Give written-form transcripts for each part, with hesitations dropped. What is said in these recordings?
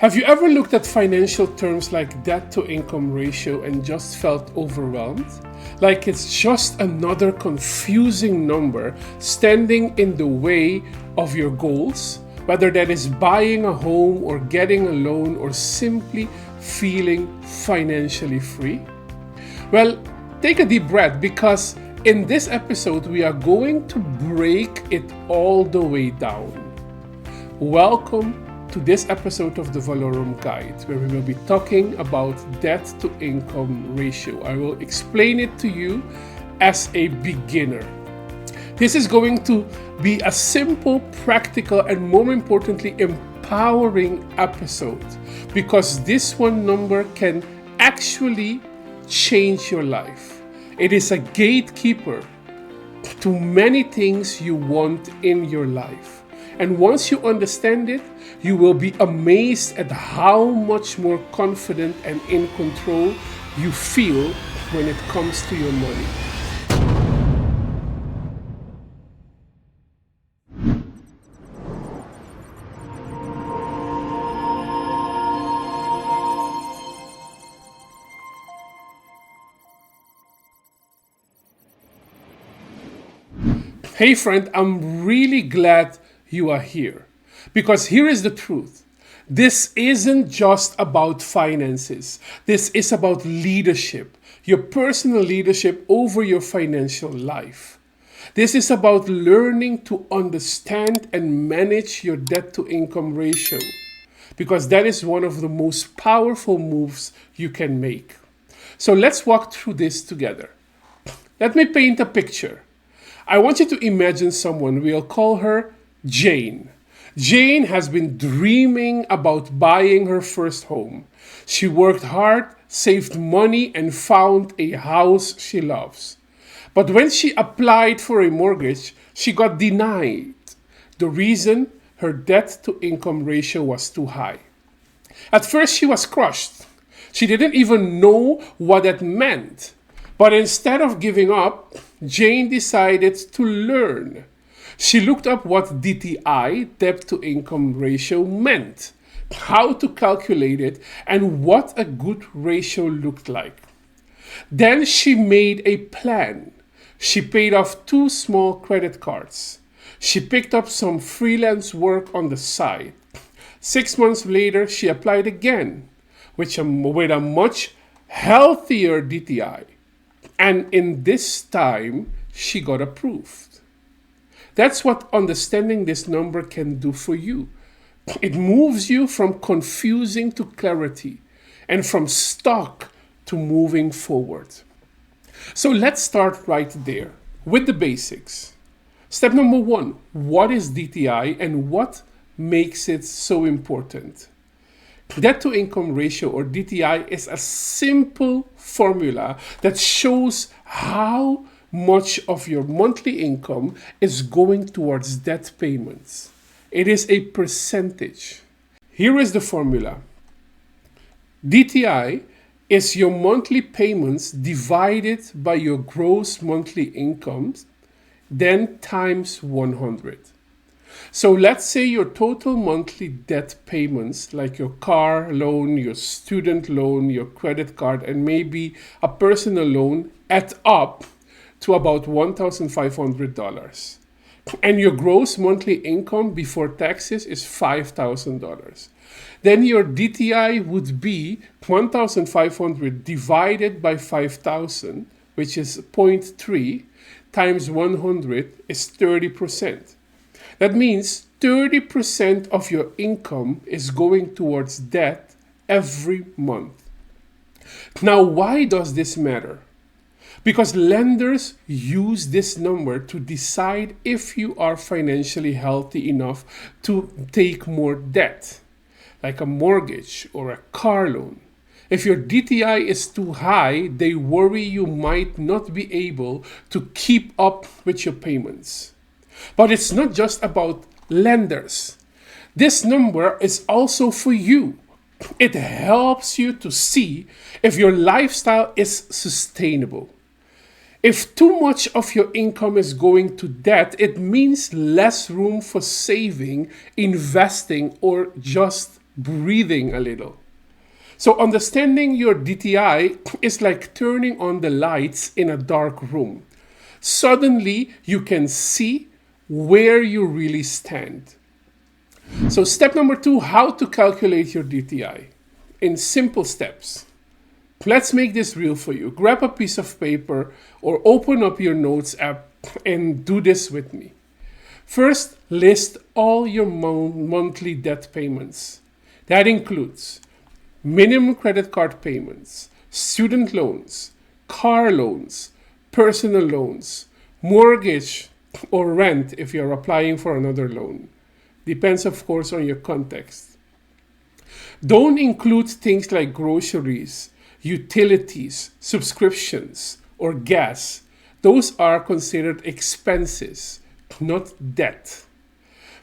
Have you ever looked at financial terms like debt to income ratio and just felt overwhelmed? Like it's just another confusing number standing in the way of your goals, whether that is buying a home or getting a loan or simply feeling financially free? Well, take a deep breath because in this episode we are going to break it all the way down. Welcome to this episode of the Vallorum Guide, where we will be talking about debt to income ratio. I will explain it to you as a beginner. This is going to be a simple, practical, and more importantly, empowering episode because this one number can actually change your life. It is a gatekeeper to many things you want in your life. And once you understand it, you will be amazed at how much more confident and in control you feel when it comes to your money. Hey friend, I'm really glad you are here. Because here is the truth. This isn't just about finances. This is about leadership, your personal leadership over your financial life. This is about learning to understand and manage your debt to income ratio, because that is one of the most powerful moves you can make. So let's walk through this together. Let me paint a picture. I want you to imagine someone. We'll call her Jane. Jane has been dreaming about buying her first home. She worked hard, saved money, and found a house she loves. But when she applied for a mortgage, she got denied. The reason? Her debt to income ratio was too high. At first, she was crushed. She didn't even know what that meant. But instead of giving up, Jane decided to learn. She looked up what DTI, debt to income ratio, meant, how to calculate it, and what a good ratio looked like. Then she made a plan. She paid off 2 small credit cards. She picked up some freelance work on the side. 6 months later, she applied again, with a much healthier DTI. And in this time, she got approved. That's what understanding this number can do for you. It moves you from confusing to clarity and from stuck to moving forward. So let's start right there with the basics. Step number 1, what is DTI and what makes it so important? Debt to income ratio, or DTI, is a simple formula that shows how much of your monthly income is going towards debt payments. It is a percentage. Here is the formula. DTI is your monthly payments divided by your gross monthly income, then times 100. So let's say your total monthly debt payments, like your car loan, your student loan, your credit card, and maybe a personal loan, add up to about $1,500. And your gross monthly income before taxes is $5,000. Then your DTI would be 1,500 divided by 5,000, which is 0.3, times 100 is 30%. That means 30% of your income is going towards debt every month. Now, why does this matter? Because lenders use this number to decide if you are financially healthy enough to take more debt, like a mortgage or a car loan. If your DTI is too high, they worry you might not be able to keep up with your payments. But it's not just about lenders. This number is also for you. It helps you to see if your lifestyle is sustainable. If too much of your income is going to debt, it means less room for saving, investing, or just breathing a little. So understanding your DTI is like turning on the lights in a dark room. Suddenly you can see where you really stand. So step number 2, how to calculate your DTI in simple steps. Let's make this real for you. Grab a piece of paper or open up your notes app and do this with me. First, list all your monthly debt payments. That includes minimum credit card payments, student loans, car loans, personal loans, mortgage or rent if you're applying for another loan. Depends, of course, on your context. Don't include things like groceries, utilities, subscriptions, or gas. Those are considered expenses, not debt.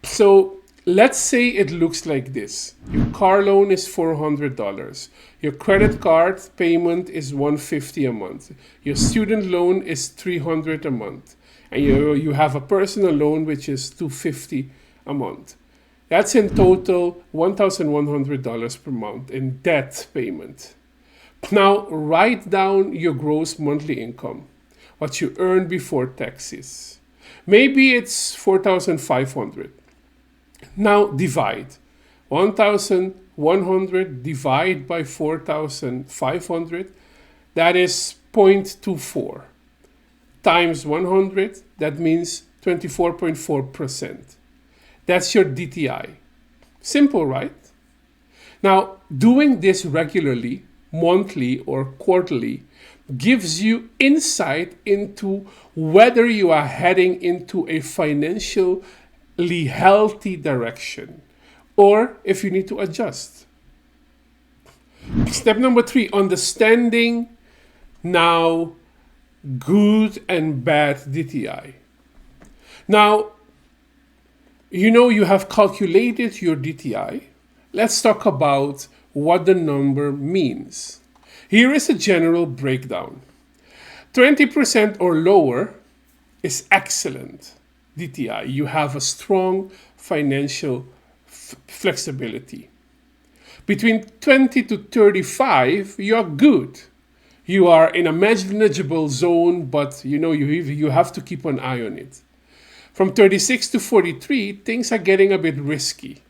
So let's say it looks like this. Your car loan is $400. Your credit card payment is $150 a month. Your student loan is $300 a month. And you have a personal loan which is $250 a month. That's in total $1,100 per month in debt payment. Now write down your gross monthly income, what you earn before taxes. Maybe it's $4,500. Now divide 1,100 divide by 4,500, that is 0.24 times 100, that means 24.4%. That's your DTI. Simple, right? Now, doing this regularly, monthly or quarterly, gives you insight into whether you are heading into a financially healthy direction or if you need to adjust. Step number 3, understanding now good and bad DTI. Now, you have calculated your DTI. Let's talk about what the number means. Here is a general breakdown. 20% or lower is excellent DTI. You have a strong financial flexibility. Between 20 to 35, you are good. You are in a manageable zone, but you have to keep an eye on it. From 36 to 43, things are getting a bit risky.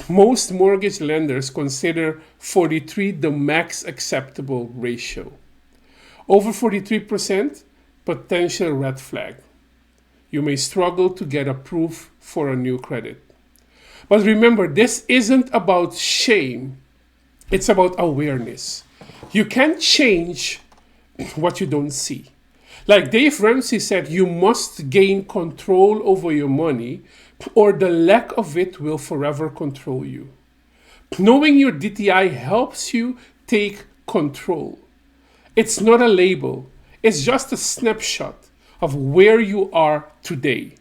Most mortgage lenders consider 43 the max acceptable ratio. Over 43%, potential red flag. You may struggle to get approved for a new credit. But remember, this isn't about shame. It's about awareness. You can't change what you don't see. Like Dave Ramsey said, you must gain control over your money or the lack of it will forever control you. Knowing your DTI helps you take control. It's not a label. It's just a snapshot of where you are today.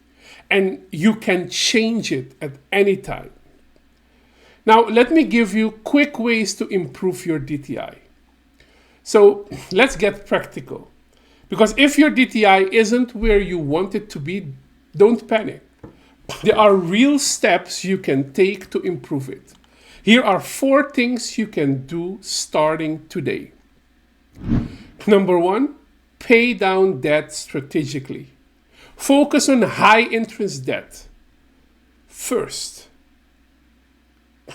And you can change it at any time. Now, let me give you quick ways to improve your DTI. So let's get practical. Because if your DTI isn't where you want it to be, don't panic. There are real steps you can take to improve it. Here are 4 things you can do starting today. Number 1, pay down debt strategically. Focus on high interest debt first.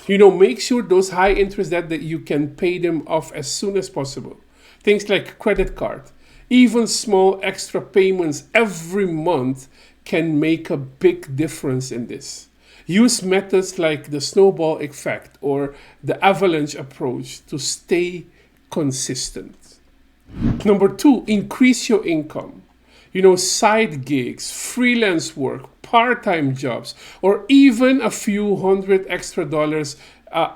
Make sure those high interest debt that you can pay them off as soon as possible. Things like credit card. Even small extra payments every month can make a big difference in this. Use methods like the snowball effect or the avalanche approach to stay consistent. Number 2, increase your income. Side gigs, freelance work, part-time jobs, or even a few $100 extra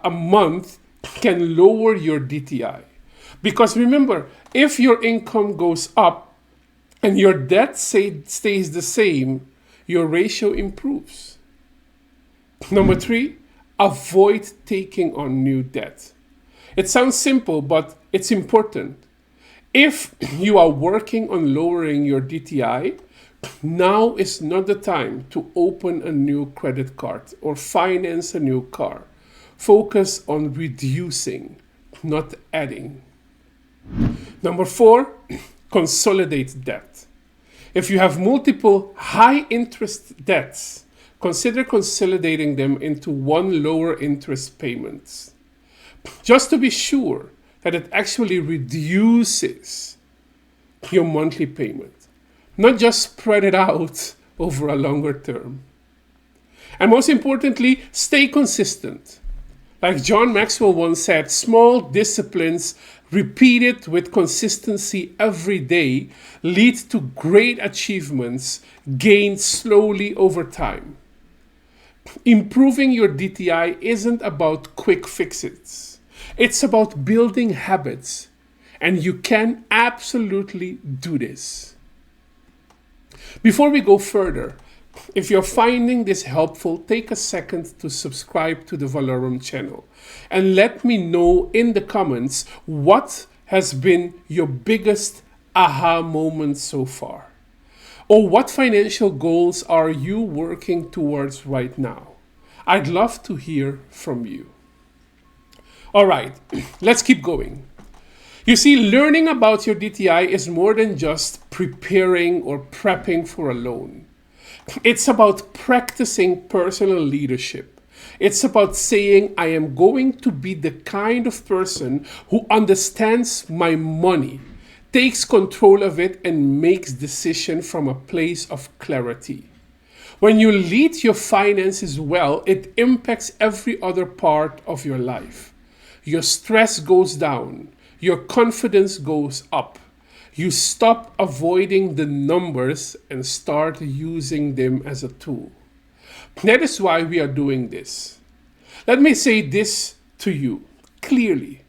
a month can lower your DTI. Because remember, if your income goes up and your debt stays the same, your ratio improves. Number 3, avoid taking on new debt. It sounds simple, but it's important. If you are working on lowering your DTI, now is not the time to open a new credit card or finance a new car. Focus on reducing, not adding. Number 4, consolidate debt. If you have multiple high interest debts, consider consolidating them into one lower interest payment, just to be sure that it actually reduces your monthly payment, not just spread it out over a longer term. And most importantly, stay consistent. Like John Maxwell once said, small disciplines repeated with consistency every day lead to great achievements gained slowly over time. Improving your DTI isn't about quick fixes. It's about building habits, and you can absolutely do this. Before we go further, if you're finding this helpful, take a second to subscribe to the Vallorum channel and let me know in the comments what has been your biggest aha moment so far. Or what financial goals are you working towards right now? I'd love to hear from you. All right, let's keep going. You see, learning about your DTI is more than just preparing or prepping for a loan. It's about practicing personal leadership. It's about saying, I am going to be the kind of person who understands my money, takes control of it, and makes decisions from a place of clarity. When you lead your finances well, it impacts every other part of your life. Your stress goes down. Your confidence goes up. You stop avoiding the numbers and start using them as a tool. That is why we are doing this. Let me say this to you clearly.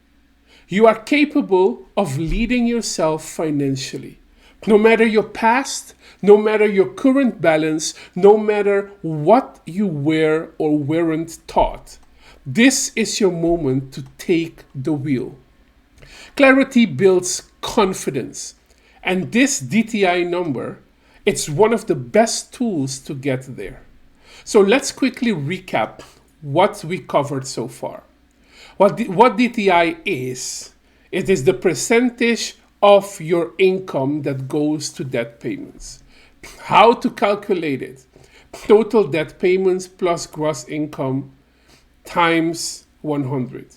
You are capable of leading yourself financially. No matter your past, no matter your current balance, no matter what you were or weren't taught, this is your moment to take the wheel. Clarity builds confidence. And this DTI number, it's one of the best tools to get there. So let's quickly recap what we covered so far. What DTI is, it is the percentage of your income that goes to debt payments. How to calculate it? Total debt payments plus gross income times 100.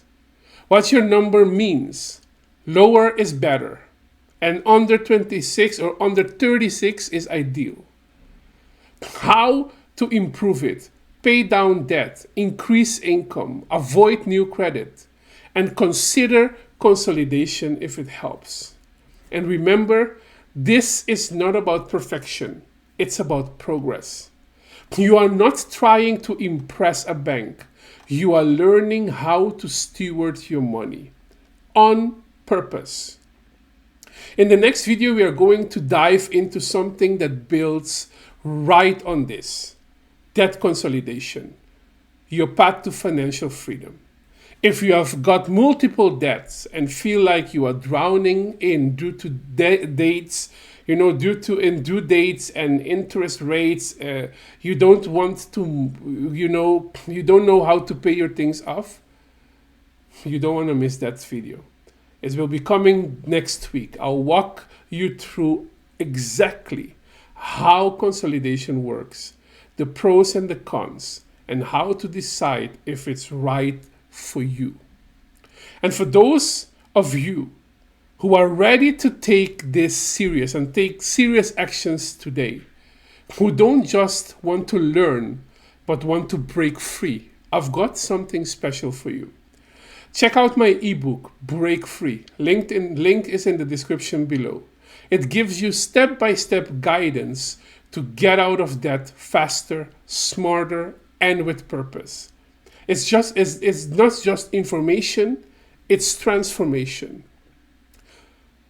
What your number means? Lower is better. And under 26 or under 36 is ideal. How to improve it? Pay down debt, increase income, avoid new credit, and consider consolidation if it helps. And remember, this is not about perfection, it's about progress. You are not trying to impress a bank, you are learning how to steward your money on purpose. In the next video, we are going to dive into something that builds right on this: debt consolidation, your path to financial freedom. If you have got multiple debts and feel like you are drowning in due to dates, due to due dates and interest rates, you don't want to, you don't know how to pay your things off, you don't want to miss that video. It will be coming next week. I'll walk you through exactly how consolidation works, the pros and the cons, and how to decide if it's right for you. And for those of you who are ready to take this serious and take serious actions today, who don't just want to learn, but want to break free, I've got something special for you. Check out my ebook, Break Free. Link is in the description below. It gives you step-by-step guidance to get out of debt faster, smarter, and with purpose. It's not just information, it's transformation.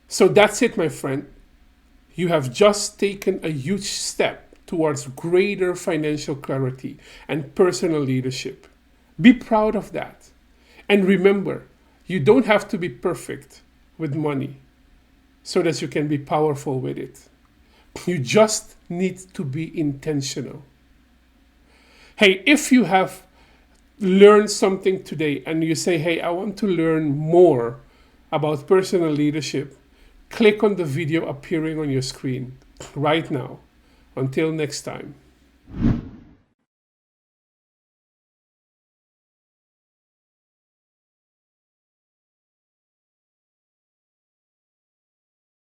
So that's it, my friend. You have just taken a huge step towards greater financial clarity and personal leadership. Be proud of that. And remember, you don't have to be perfect with money so that you can be powerful with it. You just need to be intentional. Hey, if you have learned something today and you say, hey, I want to learn more about personal leadership, click on the video appearing on your screen right now. Until next time.